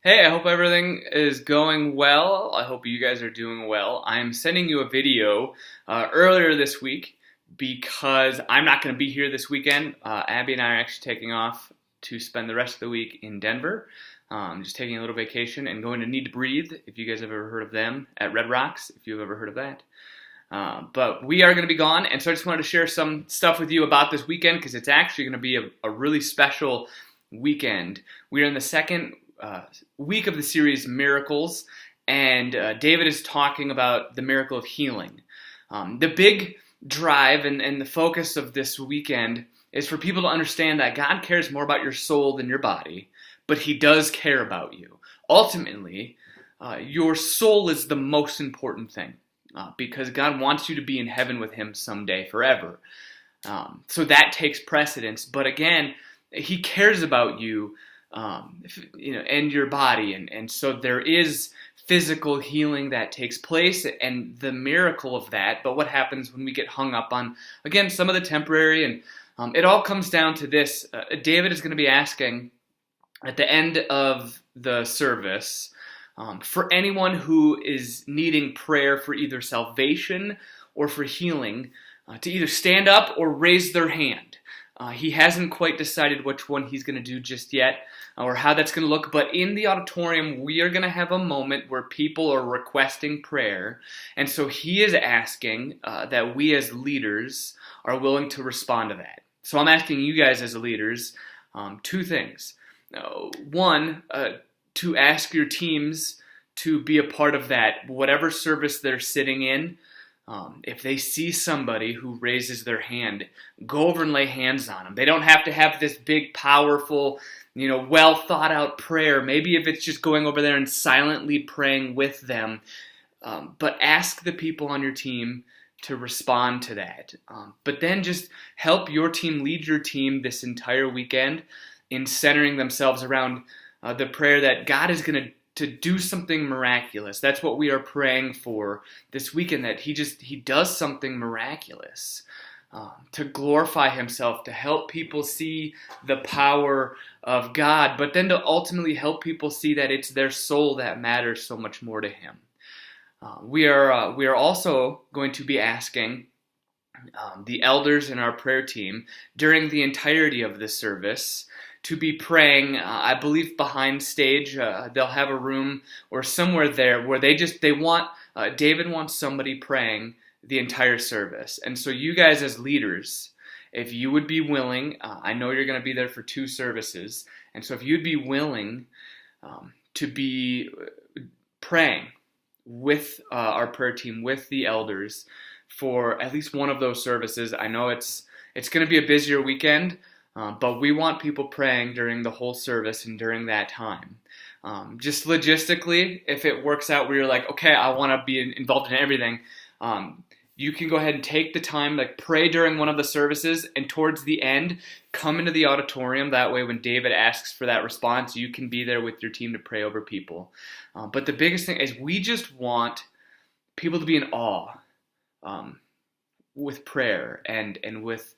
Hey, I hope everything is going well. I hope you guys are doing well. I'm sending you a video earlier this week because I'm not going to be here this weekend. Abby and I are actually taking off to spend the rest of the week in Denver. Just taking a little vacation and going to Need to Breathe, if you guys have ever heard of them, at Red Rocks, if you've ever heard of that. But we are going to be gone, and so I just wanted to share some stuff with you about this weekend because it's actually going to be a really special weekend. We are in the second week of the series Miracles, and David is talking about the miracle of healing. The big drive and the focus of this weekend is for people to understand that God cares more about your soul than your body, but He does care about you. Ultimately, your soul is the most important thing because God wants you to be in heaven with Him someday, forever. So that takes precedence, but again, He cares about you and your body, and so there is physical healing that takes place and the miracle of that. But what happens when we get hung up on, again, some of the temporary, and it all comes down to this. David is going to be asking at the end of the service for anyone who is needing prayer for either salvation or for healing to either stand up or raise their hand. He hasn't quite decided which one he's going to do just yet or how that's going to look, but in the auditorium we are going to have a moment where people are requesting prayer, and so he is asking that we as leaders are willing to respond to that. So I'm asking you guys as leaders two things. One, to ask your teams to be a part of that, whatever service they're sitting in. If they see somebody who raises their hand, go over and lay hands on them. They don't have to have this big, powerful, well thought out prayer. Maybe if it's just going over there and silently praying with them, but ask the people on your team to respond to that. But then just help your team lead your team this entire weekend in centering themselves around the prayer that God is going to do something miraculous. That's what we are praying for this weekend, that He does something miraculous to glorify Himself, to help people see the power of God, but then to ultimately help people see that it's their soul that matters so much more to Him. We are also going to be asking the elders in our prayer team during the entirety of this service to be praying. I believe behind stage they'll have a room or somewhere there where David wants somebody praying the entire service. And so you guys as leaders, if you would be willing, I know you're going to be there for two services, and so if you'd be willing to be praying with our prayer team, with the elders for at least one of those services. I know it's going to be a busier weekend, but we want people praying during the whole service and during that time. Just logistically, if it works out where you're like, okay, I want to be involved in everything, you can go ahead and take the time, pray during one of the services, and towards the end, come into the auditorium. That way, when David asks for that response, you can be there with your team to pray over people. But the biggest thing is we just want people to be in awe with prayer and with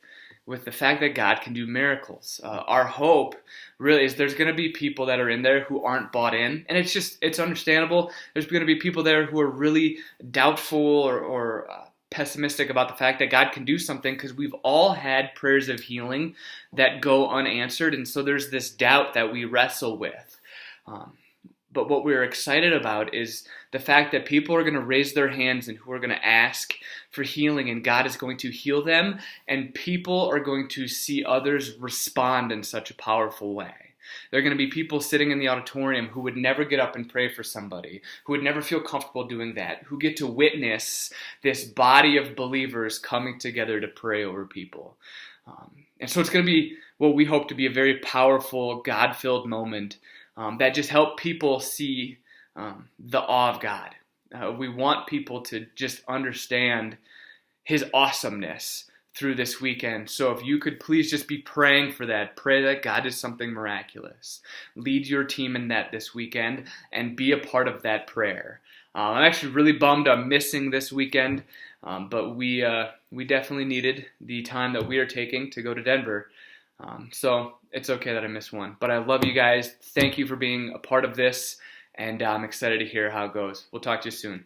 the fact that God can do miracles. Our hope really is there's going to be people that are in there who aren't bought in, and it's understandable. There's going to be people there who are really doubtful or pessimistic about the fact that God can do something, because we've all had prayers of healing that go unanswered, and so there's this doubt that we wrestle with. But what we're excited about is the fact that people are going to raise their hands and who are going to ask for healing, and God is going to heal them, and people are going to see others respond in such a powerful way. There are going to be people sitting in the auditorium who would never get up and pray for somebody, who would never feel comfortable doing that, who get to witness this body of believers coming together to pray over people. And so it's going to be what we hope to be a very powerful, God-filled moment that just help people see the awe of God. We want people to just understand His awesomeness through this weekend. So if you could please just be praying for that. Pray that God is something miraculous. Lead your team in that this weekend and be a part of that prayer. I'm actually really bummed I'm missing this weekend, but we definitely needed the time that we are taking to go to Denver. So it's okay that I missed one. But I love you guys. Thank you for being a part of this, and I'm excited to hear how it goes. We'll talk to you soon.